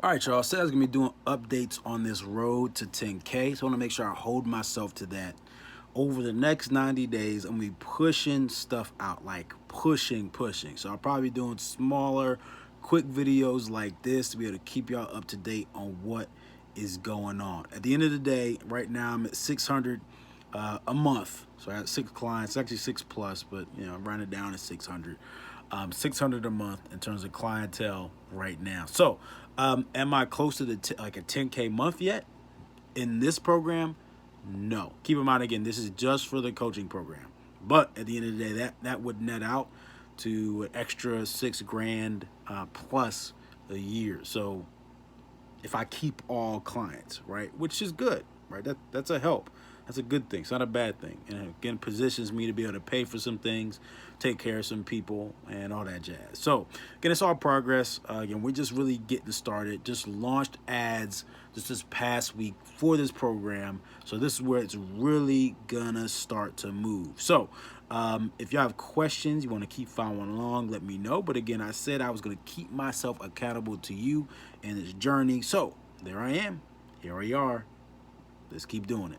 All right, y'all. So I was gonna be doing updates on this road to 10K. So I want to make sure I hold myself to that. Over the next 90 days, I'm gonna be pushing stuff out, like pushing. So I'll probably be doing smaller, quick videos like this to be able to keep y'all up to date on what is going on. At the end of the day, right now I'm at 600 a month. So I have 6 clients, actually 6 plus, but you know, I'm running it down to 600. 600 a month in terms of clientele right now. So, am I close to like a 10K month yet in this program? No. Keep in mind, again, this is just for the coaching program. But at the end of the day, that would net out to an extra 6 grand plus a year. So if I keep all clients, right, which is good, right? That's a help. That's a good thing. It's not a bad thing. And again, positions me to be able to pay for some things, take care of some people, and all that jazz. So again, it's all progress. Again, we're just really getting started. Just launched ads just this past week for this program. So this is where it's really gonna start to move. So if y'all have questions, you want to keep following along, let me know. But again, I said I was going to keep myself accountable to you in this journey. So there I am. Here we are. Let's keep doing it.